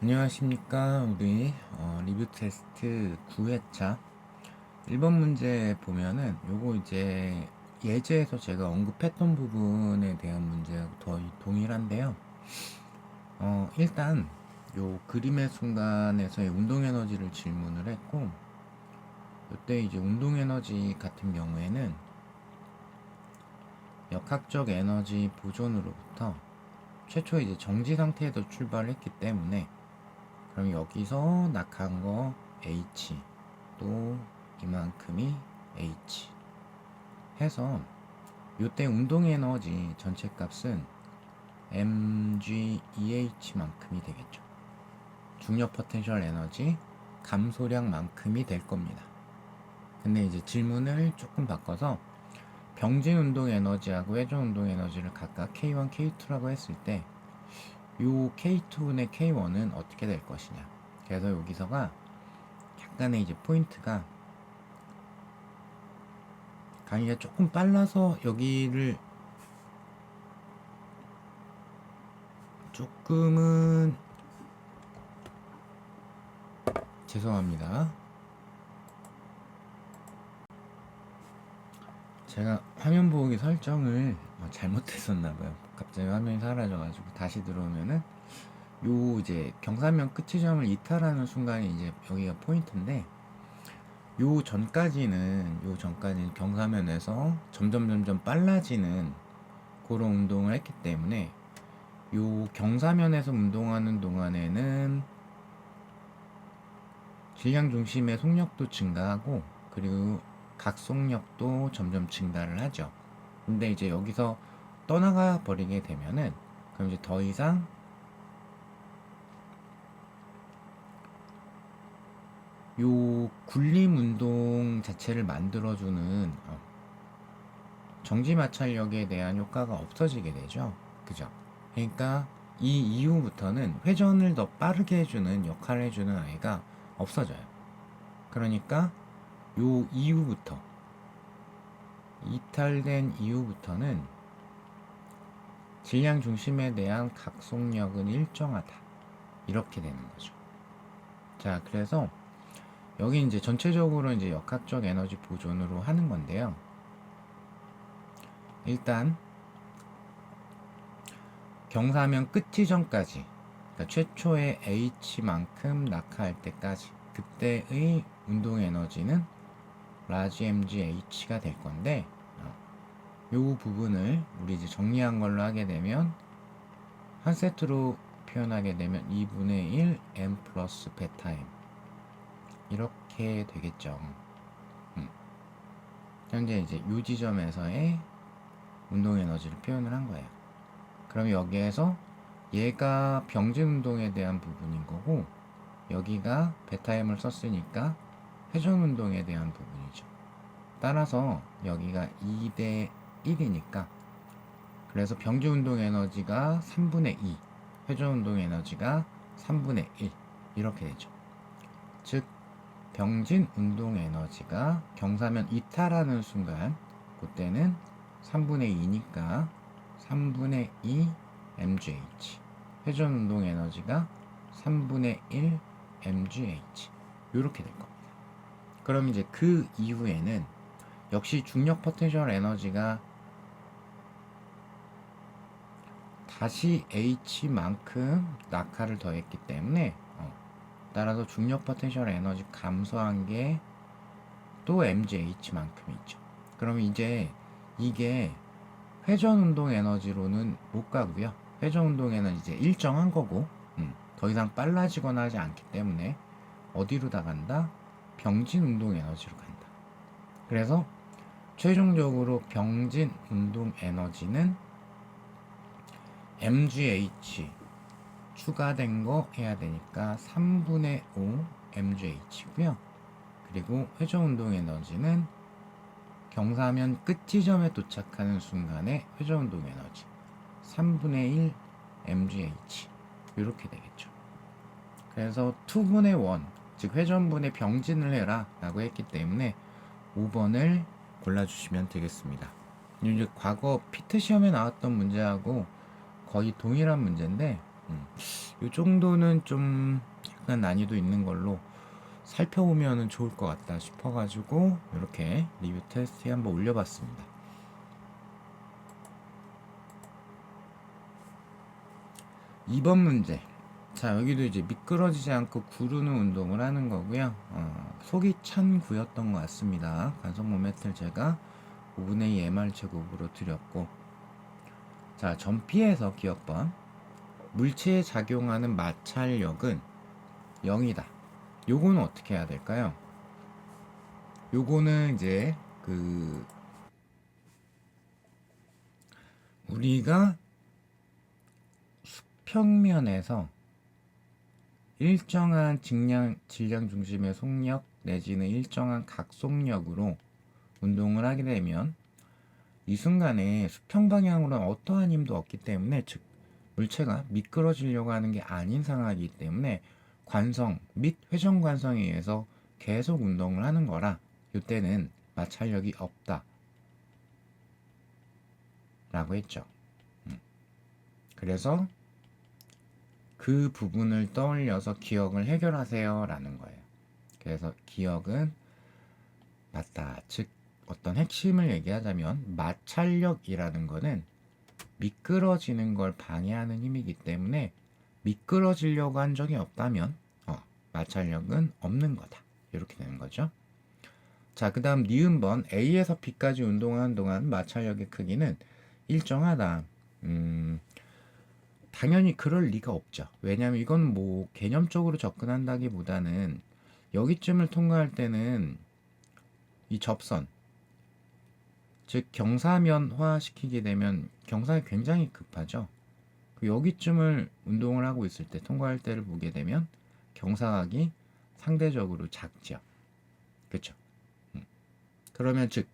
안녕하십니까. 우리 리뷰 테스트 9회차 1번 문제 보면은 요거 이제 예제에서 제가 언급했던 부분에 대한 문제하고 거의 동일한데요. 일단 요 그림의 순간에서의 운동 에너지를 질문을 했고, 이때 이제 운동 에너지 같은 경우에는 역학적 에너지 보존으로부터 최초 이제 정지 상태에서 출발했기 때문에, 그럼 여기서 낙한 거 H, 또 이만큼이 H 해서 요때 운동 에너지 전체 값은 mgEh만큼이 되겠죠. 중력 포텐셜 에너지 감소량만큼이 될 겁니다. 근데 이제 질문을 조금 바꿔서 병진 운동 에너지하고 회전 운동 에너지를 각각 K1, K2라고 했을 때 요 K2분의 K1은 어떻게 될 것이냐. 그래서 여기서가 약간의 이제 포인트가, 강의가 조금 빨라서 여기를 조금은 죄송합니다. 제가 화면 보기 설정을 잘못했었나봐요. 갑자기 화면이 사라져가지고 다시 들어오면은 요 이제 경사면 끝지점을 이탈하는 순간이 이제 여기가 포인트인데, 요 전까지는 경사면에서 점점 빨라지는 그런 운동을 했기 때문에 요 경사면에서 운동하는 동안에는 질량 중심의 속력도 증가하고, 그리고 각속력도 점점 증가를 하죠. 근데 이제 여기서 떠나가 버리게 되면은, 그럼 이제 더 이상 요 굴림 운동 자체를 만들어주는 정지 마찰력에 대한 효과가 없어지게 되죠. 그죠? 그러니까 이 이후부터는 회전을 더 빠르게 해주는 역할을 해주는 아이가 없어져요. 그러니까 요 이후부터, 이탈된 이후부터는 질량 중심에 대한 각속력은 일정하다, 이렇게 되는 거죠. 자, 그래서 여기 이제 전체적으로 이제 역학적 에너지 보존으로 하는 건데요. 일단 경사면 끝 지점까지, 그러니까 최초의 H만큼 낙하할 때까지, 그때의 운동 에너지는 라지 mgH가 될 건데, 요 부분을 우리 이제 정리한 걸로 하게 되면, 한 세트로 표현하게 되면 2분의 1 m 플러스 베타 m, 이렇게 되겠죠. 현재 이제 요 지점에서의 운동 에너지를 표현을 한 거예요. 그럼 여기에서 얘가 병진 운동에 대한 부분인 거고, 여기가 베타 m을 썼으니까 회전 운동에 대한 부분이죠. 따라서 여기가 2대 1이니까, 그래서 병진 운동 에너지가 3분의 2, 회전 운동 에너지가 3분의 1, 이렇게 되죠. 즉 병진 운동 에너지가 경사면 이탈하는 순간, 그때는 3분의 2니까 3분의 2 mgh, 회전 운동 에너지가 3분의 1 mgh, 이렇게 될 겁니다. 그럼 이제 그 이후에는 역시 중력 포텐셜 에너지가 다시 h만큼 낙하를 더했기 때문에, 따라서 중력 포텐셜 에너지 감소한 게 또 mgh만큼 있죠. 그럼 이제 이게 회전 운동 에너지로는 못 가고요. 회전 운동 에너지 이제 일정한 거고, 더 이상 빨라지거나 하지 않기 때문에 어디로 다 간다? 병진 운동 에너지로 간다. 그래서 최종적으로 병진 운동 에너지는 mgh 추가된 거 해야 되니까 3분의 5 mgh고요. 그리고 회전 운동 에너지는 경사면 끝 지점에 도착하는 순간에 회전 운동 에너지 3분의 1 mgh, 이렇게 되겠죠. 그래서 2분의 1, 즉 회전분의 병진을 해라 라고 했기 때문에 5번을 골라주시면 되겠습니다. 이제 과거 피트 시험에 나왔던 문제하고 거의 동일한 문제인데, 이 정도는 좀 약간 난이도 있는 걸로 살펴보면 좋을 것 같다 싶어가지고 이렇게 리뷰 테스트에 한번 올려봤습니다. 2번 문제. 자, 여기도 이제 미끄러지지 않고 구르는 운동을 하는 거고요. 속이 찬 구였던 것 같습니다. 관성모 메틀 제가 5분의 2 MR 제곱으로 드렸고, 자, 전피에서 기억번. 물체에 작용하는 마찰력은 0이다. 요거는 어떻게 해야 될까요? 요거는 이제 우리가 수평면에서 일정한 질량 중심의 속력 내지는 일정한 각속력으로 운동을 하게 되면 이 순간에 수평 방향으로는 어떠한 힘도 없기 때문에, 즉 물체가 미끄러지려고 하는 게 아닌 상황이기 때문에 관성 및 회전 관성에 의해서 계속 운동을 하는 거라 이때는 마찰력이 없다 라고 했죠. 그래서 그 부분을 떠올려서 기억을 해결하세요 라는 거예요. 그래서 기억은 맞다. 즉 어떤 핵심을 얘기하자면 마찰력이라는 거는 미끄러지는 걸 방해하는 힘이기 때문에 미끄러지려고 한 적이 없다면 마찰력은 없는 거다. 이렇게 되는 거죠. 자, 그 다음 니은번 A에서 B까지 운동하는 동안 마찰력의 크기는 일정하다. 당연히 그럴 리가 없죠. 왜냐하면 이건 뭐 개념적으로 접근한다기보다는 여기쯤을 통과할 때는 이 접선, 즉 경사면화 시키게 되면 경사가 굉장히 급하죠. 여기쯤을 운동을 하고 있을 때 통과할 때를 보게 되면 경사각이 상대적으로 작죠. 그렇죠? 그러면 즉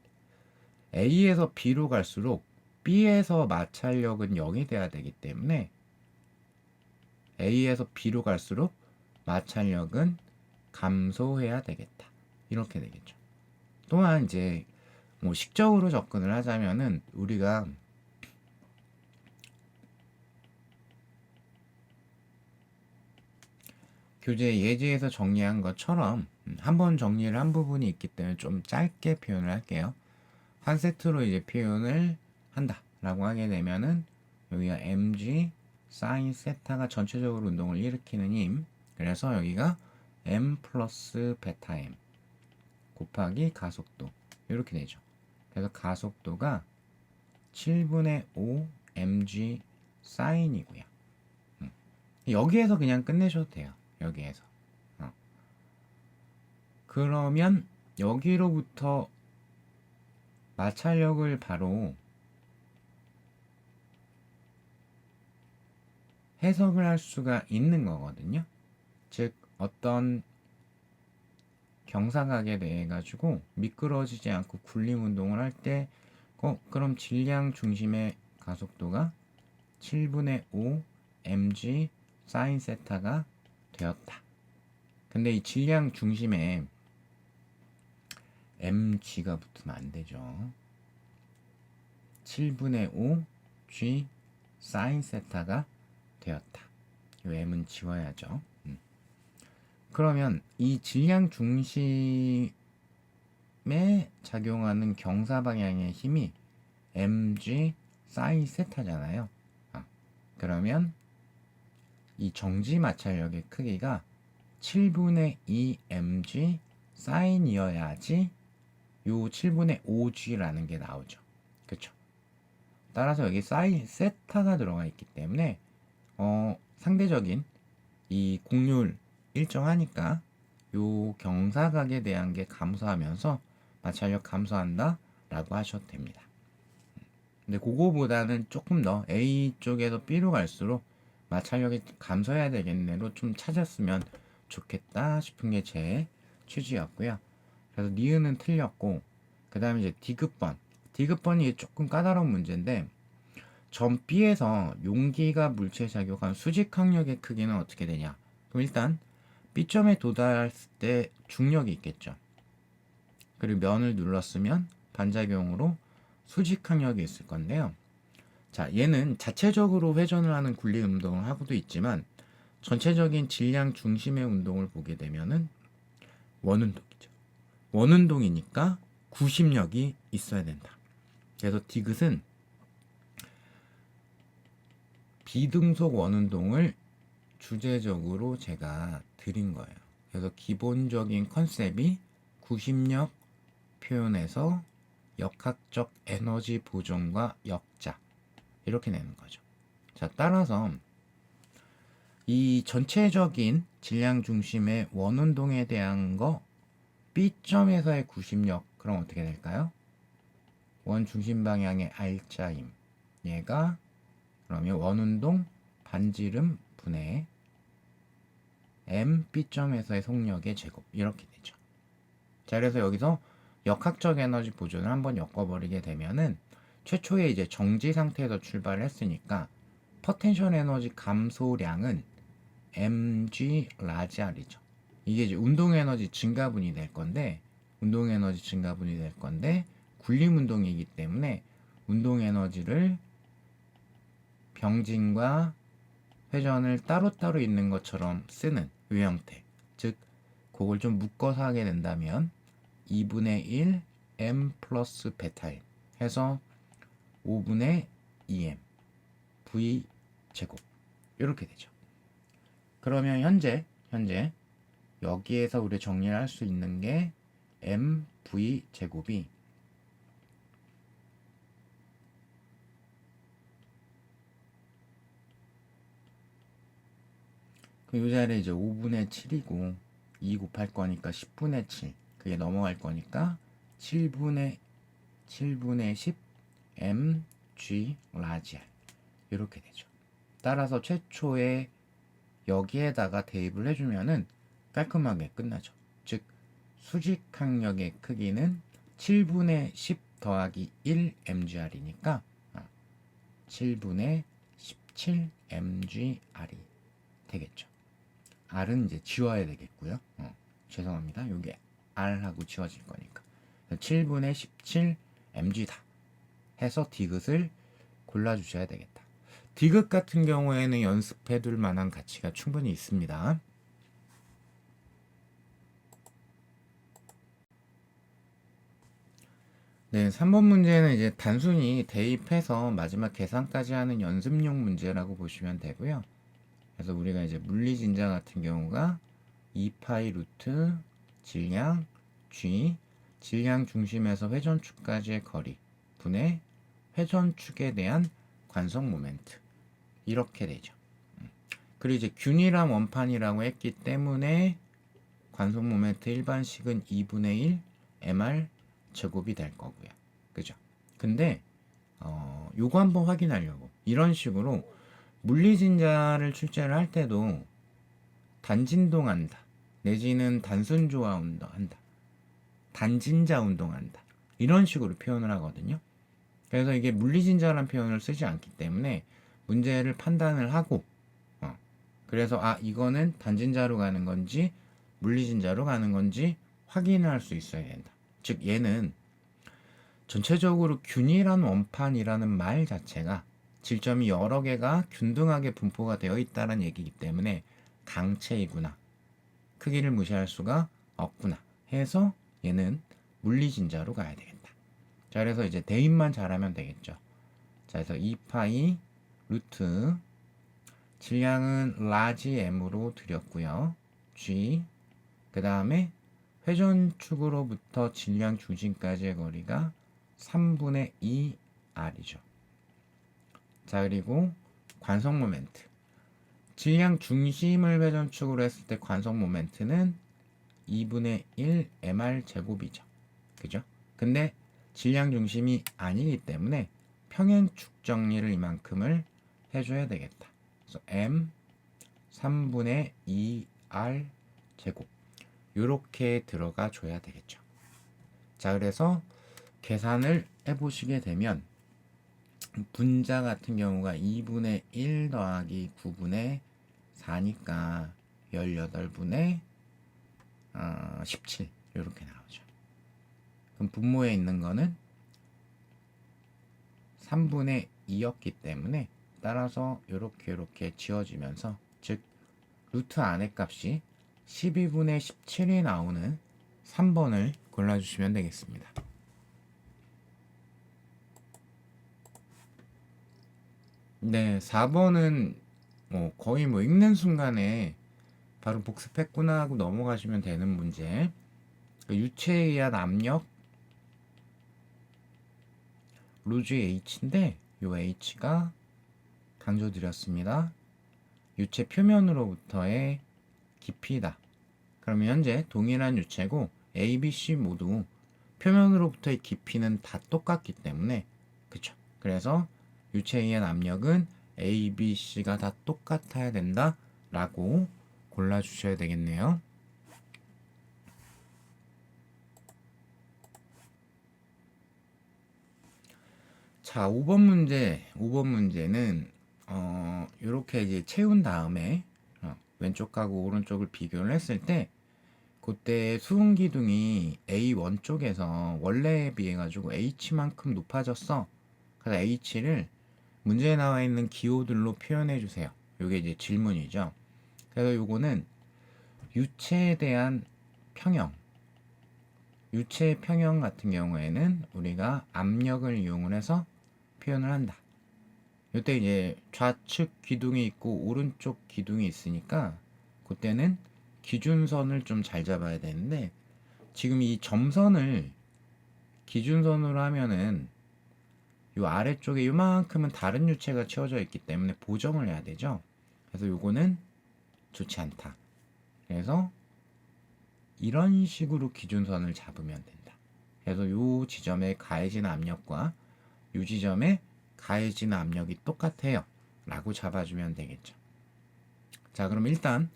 A에서 B로 갈수록 B에서 마찰력은 0이 돼야 되기 때문에 A에서 B로 갈수록 마찰력은 감소해야 되겠다. 이렇게 되겠죠. 또한 이제 뭐 식적으로 접근을 하자면은 우리가 교재 예제에서 정리한 것처럼 한번 정리를 한 부분이 있기 때문에 좀 짧게 표현을 할게요. 한 세트로 이제 표현을 한다 라고 하게 되면은 여기가 mg 사인 세타가 전체적으로 운동을 일으키는 힘, 그래서 여기가 m 플러스 베타 m 곱하기 가속도 이렇게 되죠. 그래서 가속도가 7분의 5 mg 사인이고요. 여기에서 그냥 끝내셔도 돼요. 여기에서. 그러면 여기로부터 마찰력을 바로 해석을 할 수가 있는 거거든요. 즉 어떤 경사각에 대해 가지고 미끄러지지 않고 굴림 운동을 할 때 그럼 질량 중심의 가속도가 7분의 5 mg 사인 세타가 되었다. 근데 이 질량 중심에 mg가 붙으면 안 되죠. 7분의 5 g 사인 세타가 되었다. 이 m은 지워야죠. 그러면 이 질량 중심에 작용하는 경사 방향의 힘이 mg 사인 세타잖아요. 그러면 이 정지 마찰력의 크기가 7분의 2 mg 사인이어야지 요 7분의 5g라는 게 나오죠. 그쵸? 따라서 여기 사인 세타가 들어가 있기 때문에 상대적인 이 곡률 일정하니까 요 경사각에 대한 게 감소하면서 마찰력 감소한다 라고 하셔도 됩니다. 근데 그거보다는 조금 더 A 쪽에서 B로 갈수록 마찰력이 감소해야 되겠네로 좀 찾았으면 좋겠다 싶은 게 제 취지였고요. 그래서 니은은 틀렸고, 그 다음에 이제 디귿번이 조금 까다로운 문제인데, 점 B에서 용기가 물체에 작용한 수직 항력의 크기는 어떻게 되냐? 그럼 일단 B점에 도달했을 때 중력이 있겠죠. 그리고 면을 눌렀으면 반작용으로 수직 항력이 있을 건데요. 자, 얘는 자체적으로 회전을 하는 굴림 운동을 하고도 있지만 전체적인 질량 중심의 운동을 보게 되면은 원운동이죠. 원운동이니까 구심력이 있어야 된다. 그래서 디귿은 비등속 원운동을 주제적으로 제가 드린 거예요. 그래서 기본적인 컨셉이 구심력 표현에서 역학적 에너지 보존과 역자 이렇게 내는 거죠. 자, 따라서 이 전체적인 질량 중심의 원운동에 대한 거 B점에서의 구심력 그럼 어떻게 될까요? 원 중심 방향의 R자임. 얘가 그러면 원운동 반지름 분의 M B점에서의 속력의 제곱 이렇게 되죠. 자, 그래서 여기서 역학적 에너지 보존을 한번 엮어버리게 되면은 최초에 이제 정지 상태에서 출발을 했으니까 포텐셜 에너지 감소량은 mg 라지 r이죠. 이게 이제 운동 에너지 증가분이 될 건데 운동 에너지 증가분이 될 건데 굴림 운동이기 때문에 운동 에너지를 병진과 회전을 따로따로 있는 것처럼 쓰는 이 형태. 즉 그걸 좀 묶어서 하게 된다면 2분의 1 m 플러스 베타임 해서 5분의 2m v 제곱 이렇게 되죠. 그러면 현재 여기에서 우리 정리를 할 수 있는 게 mv 제곱이 이 자리에 이제 5분의 7이고 2 곱할 거니까 10분의 7 그게 넘어갈 거니까 7분의 10 mg 라지 r 이렇게 되죠. 따라서 최초에 여기에다가 대입을 해주면은 깔끔하게 끝나죠. 즉 수직항력의 크기는 7분의 10 더하기 1 mgr이니까 7분의 17 mgr이 되겠죠. r은 이제 지워야 되겠고요. 죄송합니다. 요게 r하고 지워질 거니까 7분의 17 mg다 해서 디귿을 골라주셔야 되겠다. 디귿 같은 경우에는 연습해 둘 만한 가치가 충분히 있습니다. 네, 3번 문제는 이제 단순히 대입해서 마지막 계산까지 하는 연습용 문제라고 보시면 되고요. 그래서 우리가 이제 물리진자 같은 경우가 2파이 루트 질량 g 질량 중심에서 회전축까지의 거리 분의 회전축에 대한 관성 모멘트 이렇게 되죠. 그리고 이제 균일한 원판이라고 했기 때문에 관성 모멘트 일반식은 2분의 1 mr 제곱이 될 거고요. 그죠? 근데 요거 한번 확인하려고 이런 식으로 물리진자를 출제를 할 때도 단진동한다 내지는 단순조화 운동한다 단진자 운동한다 이런 식으로 표현을 하거든요. 그래서 이게 물리진자라는 표현을 쓰지 않기 때문에 문제를 판단을 하고 그래서 이거는 단진자로 가는 건지 물리진자로 가는 건지 확인을 할 수 있어야 된다. 즉 얘는 전체적으로 균일한 원판이라는 말 자체가 질점이 여러 개가 균등하게 분포가 되어 있다는 얘기이기 때문에 강체이구나. 크기를 무시할 수가 없구나. 해서 얘는 물리진자로 가야 되겠다. 자, 그래서 이제 대입만 잘하면 되겠죠. 자, 그래서 2파이 루트 질량은 라지 m으로 드렸고요. g 그 다음에 회전축으로부터 질량 중심까지의 거리가 3분의 2 r이죠. 자, 그리고 관성 모멘트 질량 중심을 회전축으로 했을 때 관성 모멘트는 2분의 1 mr 제곱이죠. 그죠? 근데 질량 중심이 아니기 때문에 평행축 정리를 이만큼을 해줘야 되겠다. 그래서 m 3분의 2r 제곱 요렇게 들어가 줘야 되겠죠. 자, 그래서 계산을 해보시게 되면 분자 같은 경우가 2분의 1 더하기 9분의 4니까 18분의 17 이렇게 나오죠. 그럼 분모에 있는 거는 3분의 2였기 때문에 따라서 이렇게 지워지면서, 즉 루트 안의 값이 12분의 17이 나오는 3번을 골라주시면 되겠습니다. 네, 4번은 거의 읽는 순간에 바로 복습했구나 하고 넘어가시면 되는 문제. 유체에 의한 압력, 로즈의 H인데 요 H가 강조드렸습니다. 유체 표면으로부터의 깊이다. 그러면 현재 동일한 유체고 A, B, C 모두 표면으로부터의 깊이는 다 똑같기 때문에, 그쵸? 그래서 유체에 의한 압력은 A, B, C가 다 똑같아야 된다 라고 골라주셔야 되겠네요. 자, 5번 문제는 이렇게 이제 채운 다음에 왼쪽하고 오른쪽을 비교를 했을 때, 그때 수은 기둥이 A1 쪽에서 원래에 비해 가지고 H만큼 높아졌어. 그래서 H를 문제에 나와 있는 기호들로 표현해 주세요. 이게 이제 질문이죠. 그래서 요거는 유체에 대한 평형, 유체의 평형 같은 경우에는 우리가 압력을 이용을 해서 표현을 한다. 이때 이제 좌측 기둥이 있고 오른쪽 기둥이 있으니까 그때는 기준선을 좀 잘 잡아야 되는데, 지금 이 점선을 기준선으로 하면은 요 아래쪽에 요만큼은 다른 유체가 채워져 있기 때문에 보정을 해야 되죠. 그래서 요거는 좋지 않다. 그래서 이런 식으로 기준선을 잡으면 된다. 그래서 요 지점에 가해진 압력과 요 지점에 가해진 압력이 똑같아요 라고 잡아주면 되겠죠. 자, 그럼 일단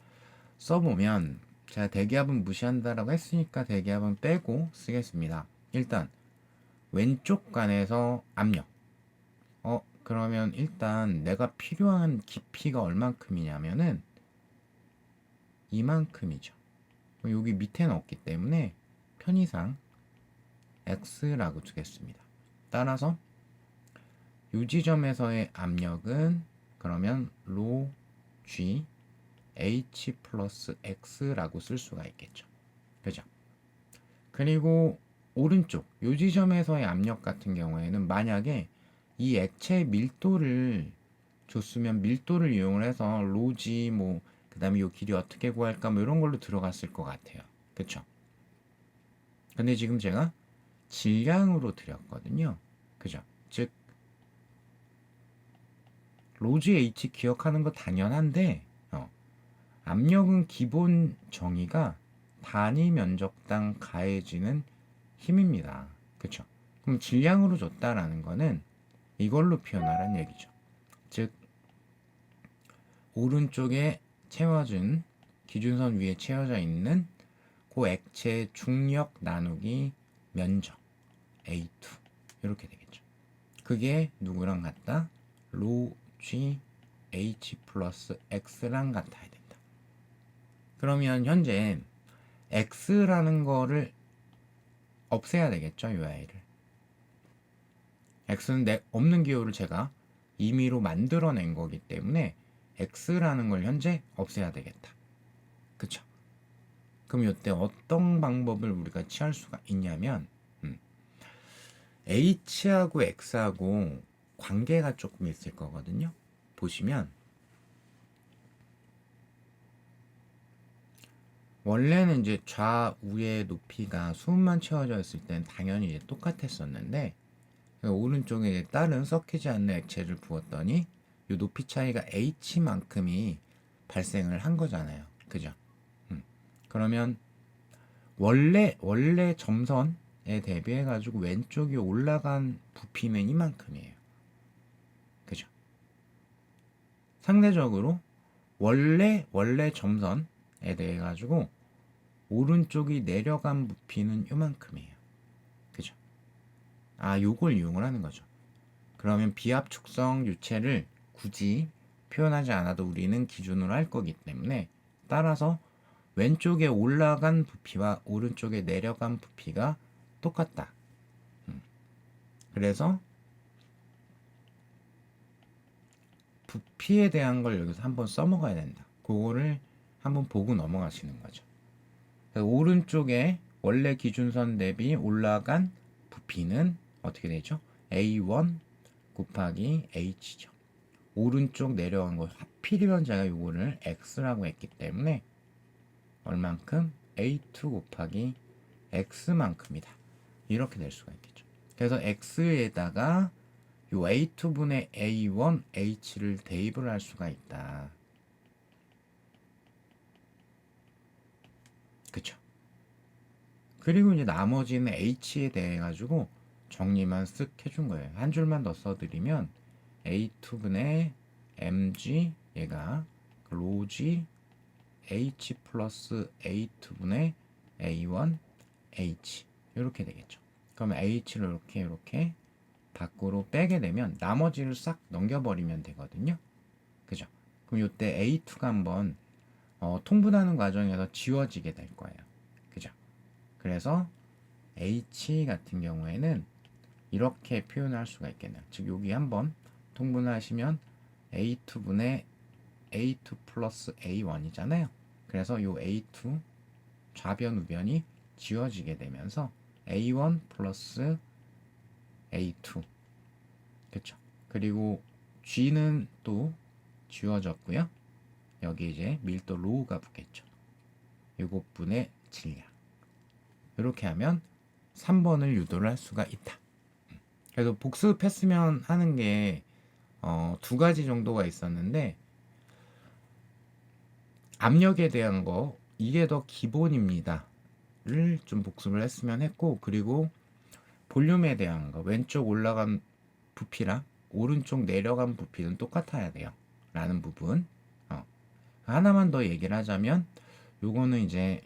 써보면, 제가 대기압은 무시한다라고 했으니까 대기압은 빼고 쓰겠습니다. 일단 왼쪽 간에서 압력, 그러면 일단 내가 필요한 깊이가 얼만큼이냐면은 이만큼이죠. 여기 밑에는 없기 때문에 편의상 X라고 두겠습니다. 따라서 이 지점에서의 압력은 그러면 로 G H 플러스 X라고 쓸 수가 있겠죠. 그죠? 그리고 오른쪽 이 지점에서의 압력 같은 경우에는 만약에 이 액체의 밀도를 줬으면 밀도를 이용을 해서 로지 그 다음에 이 길이 어떻게 구할까 이런 걸로 들어갔을 것 같아요. 그쵸? 근데 지금 제가 질량으로 드렸거든요. 그죠? 즉 로지 H 기억하는 거 당연한데, 압력은 기본 정의가 단위 면적당 가해지는 힘입니다. 그쵸? 그럼 질량으로 줬다라는 거는 이걸로 표현하라는 얘기죠. 즉 오른쪽에 채워진 기준선 위에 채워져 있는 그 액체의 중력 나누기 면적 A2 이렇게 되겠죠. 그게 누구랑 같다? 로 G H 플러스 X랑 같아야 된다. 그러면 현재 X라는 거를 없애야 되겠죠, 이 아이를. X는 없는 기호를 제가 임의로 만들어낸 거기 때문에 X라는 걸 현재 없애야 되겠다. 그쵸? 그럼 이때 어떤 방법을 우리가 취할 수가 있냐면, H하고 X하고 관계가 조금 있을 거거든요. 보시면 원래는 이제 좌우의 높이가 수음만 채워져 있을 땐 당연히 이제 똑같았었는데, 오른쪽에 이제 다른 섞이지 않는 액체를 부었더니 이 높이 차이가 H만큼이 발생을 한 거잖아요. 그죠? 그러면 원래 점선에 대비해 가지고 왼쪽이 올라간 부피는 이만큼이에요. 그죠? 상대적으로 원래 점선에 대해 가지고 오른쪽이 내려간 부피는 이만큼이에요. 그죠? 요걸 이용을 하는 거죠. 그러면 비압축성 유체를 굳이 표현하지 않아도 우리는 기준으로 할 거기 때문에, 따라서 왼쪽에 올라간 부피와 오른쪽에 내려간 부피가 똑같다. 그래서 부피에 대한 걸 여기서 한번 써먹어야 된다. 그거를 한번 보고 넘어가시는 거죠. 그래서 오른쪽에 원래 기준선 대비 올라간 부피는 어떻게 되죠? A1 곱하기 H죠. 오른쪽 내려간 거 하필이면 제가 요거를 X라고 했기 때문에 얼만큼? A2 곱하기 X만큼이다. 이렇게 될 수가 있겠죠. 그래서 X에다가 요 A2분의 A1, H를 대입을 할 수가 있다. 그쵸? 그리고 이제 나머지는 H에 대해 가지고 정리만 쓱 해준 거예요. 한 줄만 더 써드리면 A2분의 mg 얘가 로지 h 플러스 A2분의 A1 H 이렇게 되겠죠. 그러면 H를 이렇게 밖으로 빼게 되면 나머지를 싹 넘겨버리면 되거든요. 그죠? 그럼 이때 A2가 한번 통분하는 과정에서 지워지게 될 거예요. 그죠? 그래서 H 같은 경우에는 이렇게 표현할 수가 있겠네요. 즉 여기 한번 통분하시면 A2분의 A2 플러스 A1이잖아요. 그래서 요 A2 좌변 우변이 지워지게 되면서 A1 플러스 A2 그쵸? 그리고 G는 또 지워졌고요. 여기 이제 밀도 로우가 붙겠죠. 7분의 질량 이렇게 하면 3번을 유도를 할 수가 있다. 그래서 복습했으면 하는 게 두 가지 정도가 있었는데 압력에 대한 거 이게 더 기본입니다 를 좀 복습을 했으면 했고, 그리고 볼륨에 대한 거 왼쪽 올라간 부피랑 오른쪽 내려간 부피는 똑같아야 돼요 라는 부분 하나만 더 얘기를 하자면 요거는 이제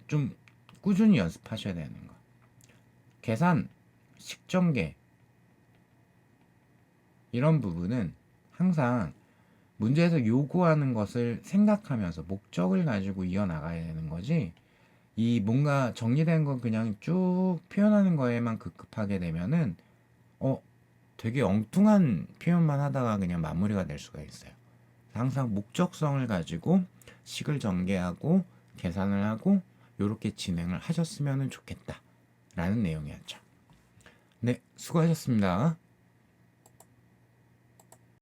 좀 꾸준히 연습하셔야 되는 거. 계산, 식전개 이런 부분은 항상 문제에서 요구하는 것을 생각하면서 목적을 가지고 이어나가야 되는 거지, 이 뭔가 정리된 건 그냥 쭉 표현하는 거에만 급급하게 되면은 되게 엉뚱한 표현만 하다가 그냥 마무리가 될 수가 있어요. 항상 목적성을 가지고 식을 전개하고 계산을 하고 요렇게 진행을 하셨으면 좋겠다 라는 내용이었죠. 네, 수고하셨습니다.